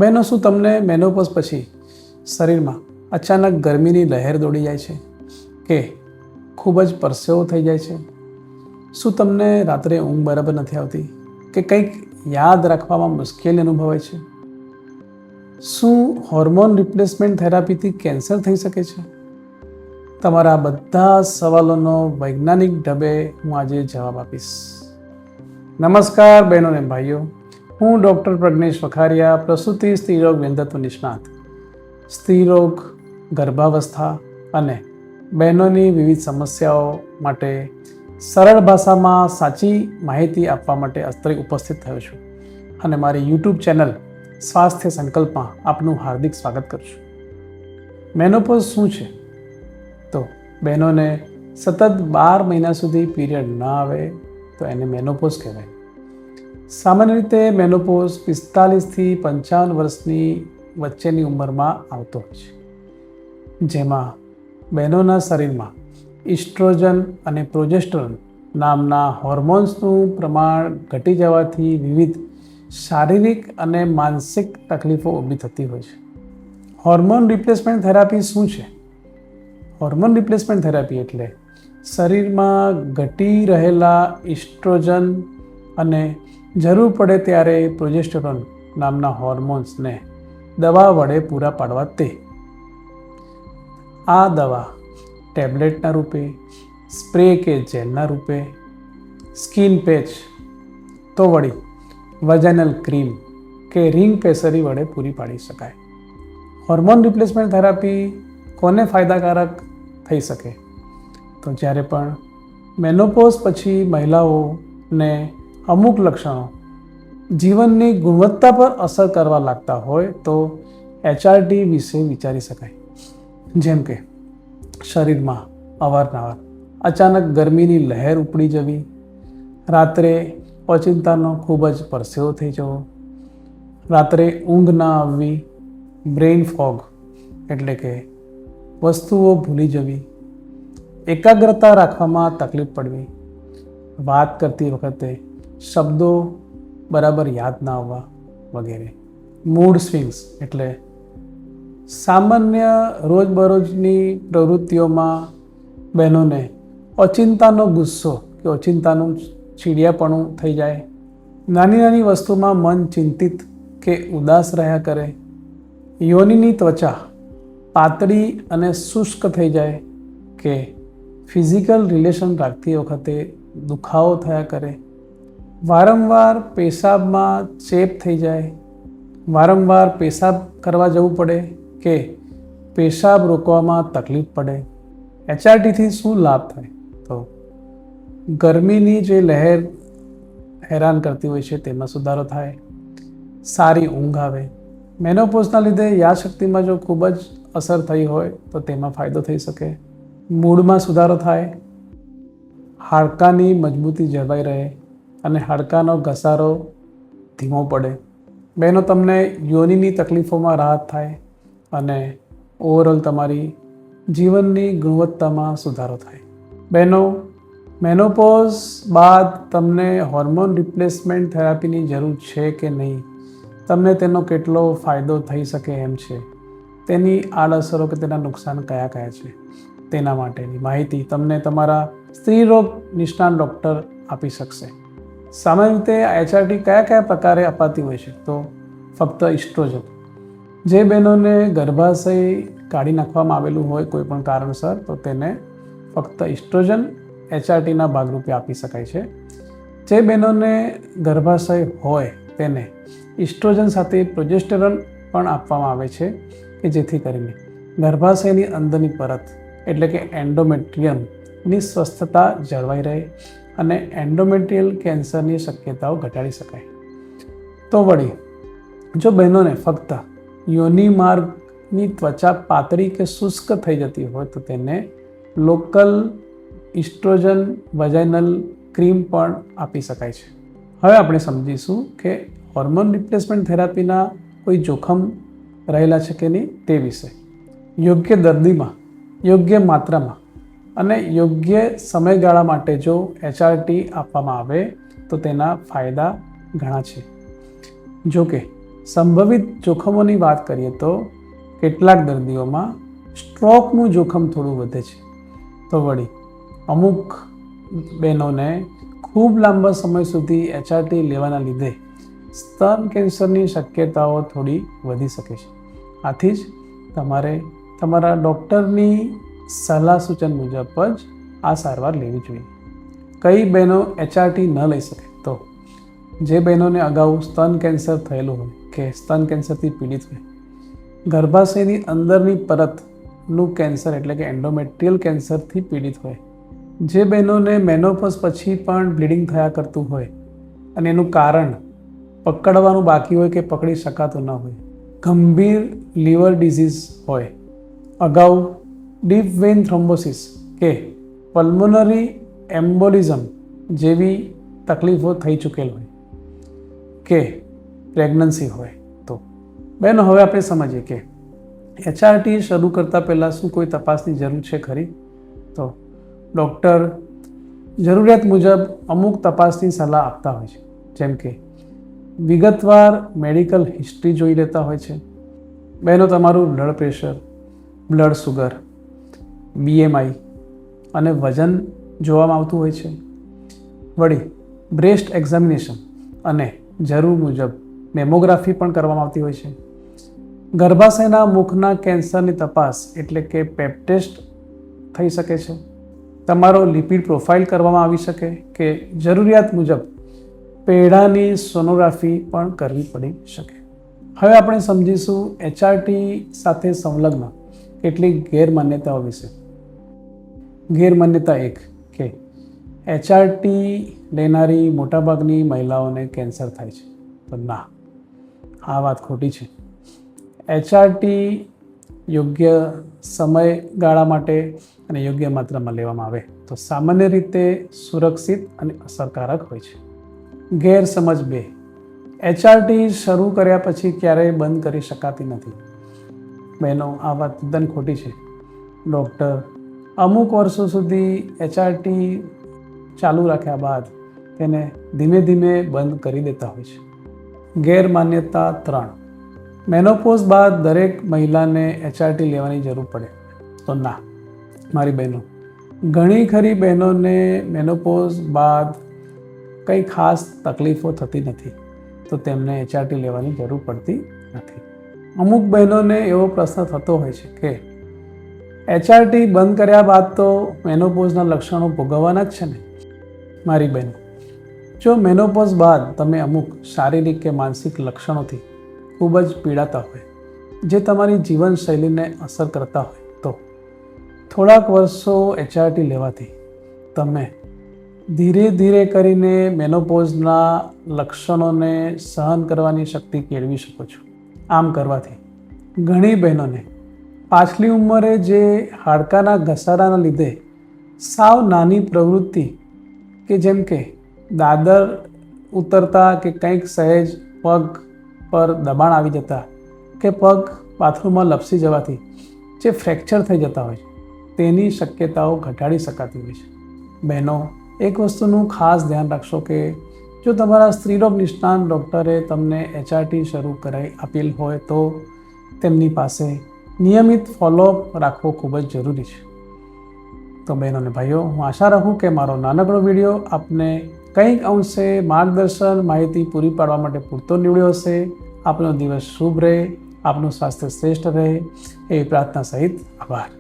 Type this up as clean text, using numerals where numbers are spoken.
બહેનો, શું તમને મેનોપોઝ પછી શરીરમાં અચાનક ગરમીની લહેર દોડી જાય છે કે ખૂબ જ પરસેવો થઈ જાય છે? શું તમને રાત્રે ઊંઘ બરાબર નથી આવતી કે કંઈક યાદ રાખવામાં મુશ્કેલી અનુભવાય છે? શું હોર્મોન રિપ્લેસમેન્ટ થેરાપીથી કેન્સર થઈ શકે છે? તમારા બધા સવાલોનો વૈજ્ઞાનિક ઢબે હું આજે જવાબ આપીશ. નમસ્કાર બહેનો અને ભાઈઓ, હું ડૉક્ટર પ્રજ્ઞેશ વખારિયા, પ્રસૂતિ સ્ત્રીરોગ વ્યંગત્વ નિષ્ણાત, સ્ત્રીરોગ, ગર્ભાવસ્થા અને બહેનોની વિવિધ સમસ્યાઓ માટે સરળ ભાષામાં સાચી માહિતી આપવા માટે અત્રે ઉપસ્થિત થયો છું અને મારી યુટ્યુબ ચેનલ સ્વાસ્થ્ય સંકલ્પમાં આપનું હાર્દિક સ્વાગત કરું છું. મેનોપોઝ શું છે? તો બહેનોને સતત 12 મહિના સુધી પીરિયડ ન આવે તો એને મેનોપોઝ કહેવાય. સામાન્ય રીતે મેનોપોઝ 45થી 55 વર્ષની વચ્ચેની ઉંમરમાં આવતો હોય છે, જેમાં બહેનોના શરીરમાં ઇસ્ટ્રોજન અને પ્રોજેસ્ટેરોન નામના હોર્મોન્સનું પ્રમાણ ઘટી જવાથી વિવિધ શારીરિક અને માનસિક તકલીફો ઊભી થતી હોય છે. હોર્મોન રિપ્લેસમેન્ટ થેરાપી શું છે? હોર્મોન રિપ્લેસમેન્ટ થેરાપી એટલે શરીરમાં ઘટી રહેલા ઇસ્ટ્રોજન અને જરૂર પડે ત્યારે પ્રોજેસ્ટેરોન નામના હોર્મોન્સને દવા વડે પૂરા પાડવા તે. આ દવા ટેબ્લેટના રૂપે, સ્પ્રે કે જેલના રૂપે, સ્કિન પેચ, તો વળી વજાઇનલ ક્રીમ કે રિંગ પેસરી વડે પૂરી પાડી શકાય. હોર્મોન રિપ્લેસમેન્ટ થેરાપી કોને ફાયદાકારક થઈ શકે? તો જ્યારે પણ મેનોપોઝ પછી મહિલાઓને અમુક લક્ષણો જીવનની ગુણવત્તા પર અસર કરવા લાગતા હોય તો HRT વિશે વિચારી શકાય. જેમ કે શરીરમાં અવારનવાર અચાનક ગરમીની લહેર ઉપડી જવી, રાત્રે ઓચિંતાનો ખૂબ જ પરસેવો થઈ જવો, રાત્રે ઊંઘ ના આવવી, બ્રેઇન ફોગ એટલે કે વસ્તુઓ ભૂલી જવી, એકાગ્રતા રાખવામાં તકલીફ પડવી, વાત કરતી વખતે શબ્દો બરાબર યાદ ના આવવા વગેરે. મૂડ સ્વિંગ્સ એટલે સામાન્ય રોજબરોજની પ્રવૃત્તિઓમાં બહેનોને ઓચિંતાનો ગુસ્સો કે ઓચિંતાનું ચીડિયાપણું થઈ જાય, નાની નાની વસ્તુમાં મન ચિંતિત કે ઉદાસ રહ્યા કરે, યોનિની ત્વચા પાતળી અને શુષ્ક થઈ જાય કે ફિઝિકલ રિલેશન રાખતી વખતે દુખાવો થયા કરે, વારંવાર પેશાબમાં ચેપ થઈ જાય, વારંવાર પેશાબ કરવા જવું પડે કે પેશાબ રોકવામાં તકલીફ પડે. HRTથી શું લાભ થાય? તો ગરમીની જે લહેર હેરાન કરતી હોય છે તેમાં સુધારો થાય, સારી ઊંઘ આવે, મેનોપોઝના લીધે યાદશક્તિમાં જો ખૂબ જ અસર થઈ હોય તો તેમાં ફાયદો થઈ શકે, મૂડમાં સુધારો થાય, હાડકાની મજબૂતી જળવાઈ રહે અને હાડકાનો ઘસારો ધીમો પડે. બહેનો, તમને યોનિની તકલીફોમાં રાહત થાય અને ઓવરઓલ તમારી જીવનની ગુણવત્તામાં સુધારો થાય. બહેનો, મેનોપોઝ બાદ તમને હોર્મોન રિપ્લેસમેન્ટ થેરાપીની જરૂર છે કે નહીં, તમને તેનો કેટલો ફાયદો થઈ શકે એમ છે, તેની આડઅસરો કે તેના નુકસાન કયા કયા છે, તેના માટેની માહિતી તમને તમારા સ્ત્રીરોગ નિષ્ણાત ડૉક્ટર આપી શકશે. સામાન્ય રીતે HRT કયા કયા પ્રકારે અપાતી હોય છે? તો ફક્ત ઇસ્ટ્રોજન. જે બહેનોને ગર્ભાશય કાઢી નાખવામાં આવેલું હોય કોઈ પણ કારણસર તો તેને ફક્ત ઇસ્ટ્રોજન HRTના ભાગરૂપે આપી શકાય છે. જે બહેનોને ગર્ભાશય હોય તેને ઇસ્ટ્રોજન સાથે પ્રોજેસ્ટેરોન પણ આપવામાં આવે છે કે જેથી કરીને ગર્ભાશયની અંદરની પરત એટલે કે એન્ડોમેટ્રિયમની સ્વસ્થતા જળવાઈ રહે અને એન્ડોમેટ્રિયલ કેન્સરની શક્યતાઓ ઘટાડી શકાય. તો વળી જો બહેનોને ફક્ત યોનિ માર્ગની ત્વચા પાતળી કે શુષ્ક થઈ જતી હોય તો તેને લોકલ ઇસ્ટ્રોજન વજાઇનલ ક્રીમ પણ આપી શકાય છે. હવે આપણે સમજીશું કે હોર્મોન રિપ્લેસમેન્ટ થેરાપીના કોઈ જોખમ રહેલા છે કે નહીં તે વિશે. યોગ્ય દર્દીમાં, યોગ્ય માત્રામાં અને યોગ્ય સમયગાળા માટે જો HRT આપવામાં આવે તો તેના ફાયદા ઘણા છે. જો કે સંભવિત જોખમોની વાત કરીએ તો કેટલાક દર્દીઓમાં સ્ટ્રોકનું જોખમ થોડું વધે છે. તો વળી અમુક બહેનોને ખૂબ લાંબા સમય સુધી HRT લેવાના લીધે સ્તન કેન્સરની શક્યતાઓ થોડી વધી શકે છે. આથી જ તમારે તમારા ડૉક્ટરની સલાહ સૂચન મુજબ જ આ સારવાર લેવી જોઈએ. કઈ બહેનો HRT ન લઈ શકે? તો જે બહેનોને અગાઉ સ્તન કેન્સર થયેલું હોય કે સ્તન કેન્સરથી પીડિત હોય, ગર્ભાશયની અંદરની પરતનું કેન્સર એટલે કે એન્ડોમેટ્રિયલ કેન્સરથી પીડિત હોય, જે બહેનોને મેનોપોઝ પછી પણ બ્લીડિંગ થયા કરતું હોય અને એનું કારણ પકડવાનું બાકી હોય કે પકડી શકાતું ન હોય, ગંભીર લીવર ડિઝીઝ હોય, અગાઉ ડીપ વેઇન થ્રોમ્બોસિસ કે પલ્મોનરી એમ્બોલિઝમ જેવી તકલીફો થઈ ચૂકેલ હોય કે પ્રેગ્નન્સી હોય. તો બહેનો, હવે આપણે સમજીએ કે HRT શરૂ કરતાં પહેલાં શું કોઈ તપાસની જરૂર છે ખરી? તો ડૉક્ટર જરૂરિયાત મુજબ અમુક તપાસની સલાહ આપતા હોય છે, જેમ કે વિગતવાર મેડિકલ હિસ્ટ્રી જોઈ લેતા હોય છે. બહેનો, તમારું blood pressure, blood sugar, BMI અને વજન જોવામાં આવતું હોય છે. વળી બ્રેસ્ટ એક્ઝામિનેશન અને જરૂર મુજબ મેમોગ્રાફી પણ કરવામાં આવતી હોય છે. ગર્ભાશયના મુખના કેન્સરની તપાસ એટલે કે પેપ ટેસ્ટ થઈ શકે છે. તમારો લિપિડ પ્રોફાઇલ કરવામાં આવી શકે કે જરૂરિયાત મુજબ પેઢાની સોનોગ્રાફી પણ કરવી પડી શકે. હવે આપણે સમજીશું HRT સાથે સંલગ્ન કેટલીક ગેરમાન્યતાઓ વિશે. ગેરમાન્યતા 1 કે HRT લેનારી મોટાભાગની મહિલાઓને કેન્સર થાય છે. તો ના, આ વાત ખોટી છે. HRT યોગ્ય સમયગાળા માટે અને યોગ્ય માત્રામાં લેવામાં આવે તો સામાન્ય રીતે સુરક્ષિત અને અસરકારક હોય છે. ગેરસમજ 2, HRT શરૂ કર્યા પછી ક્યારેય બંધ કરી શકાતી નથી. બહેનો, આ વાત તદ્દન ખોટી છે. ડૉક્ટર અમુક વર્ષો સુધી HRT ચાલુ રાખ્યા બાદ તેને ધીમે ધીમે બંધ કરી દેતા હોય છે. ગેરમાન્યતા 3, મેનોપોઝ બાદ દરેક મહિલાને HRT લેવાની જરૂર પડે. તો ના, મારી બહેનો, ઘણી ખરી બહેનોને મેનોપોઝ બાદ કંઈ ખાસ તકલીફો થતી નથી, તો તેમને HRT લેવાની જરૂર પડતી નથી. અમુક બહેનોને એવો પ્રશ્ન થતો હોય છે કે HRT બંધ કર્યા બાદ તો મેનોપોઝના લક્ષણો ભોગવવાના જ છે ને. મારી બહેનો, જો મેનોપોઝ બાદ તમે અમુક શારીરિક કે માનસિક લક્ષણોથી ખૂબ જ પીડાતા હોય, જે તમારી જીવનશૈલીને અસર કરતા હોય, તો થોડાક વર્ષો HRT લેવાથી તમે ધીરે ધીરે કરીને મેનોપોઝના લક્ષણોને સહન કરવાની શક્તિ કેળવી શકો છો. આમ કરવાથી ઘણી બહેનોને પાછલી ઉંમરે જે હાડકાના ઘસારાના લીધે સાવ નાની પ્રવૃત્તિ કે જેમ કે દાદર ઉતરતા કે કંઈક સહેજ પગ પર દબાણ આવી જતા કે પગ બાથરૂમમાં લપસી જવાથી જે ફ્રેક્ચર થઈ જતા હોય છે, તેની શક્યતાઓ ઘટાડી શકાતી હોય છે. બહેનો, એક વસ્તુનું ખાસ ધ્યાન રાખશો કે જો તમારા સ્ત્રીરોગ નિષ્ણાત ડૉક્ટરે તમને HRT શરૂ કરાવી આપેલ હોય તો તેમની પાસે નિયમિત ફોલોઅપ રાખવો ખૂબ જ જરૂરી છે. તો બહેનો અને ભાઈઓ, હું આશા રાખું કે મારો નાનકડો વિડીયો આપને કંઈક અંશે માર્ગદર્શન માહિતી પૂરી પાડવા માટે પૂરતો નીવડ્યો હશે. આપનો દિવસ શુભ રહે, આપનું સ્વાસ્થ્ય શ્રેષ્ઠ રહે એવી પ્રાર્થના સહિત આભાર.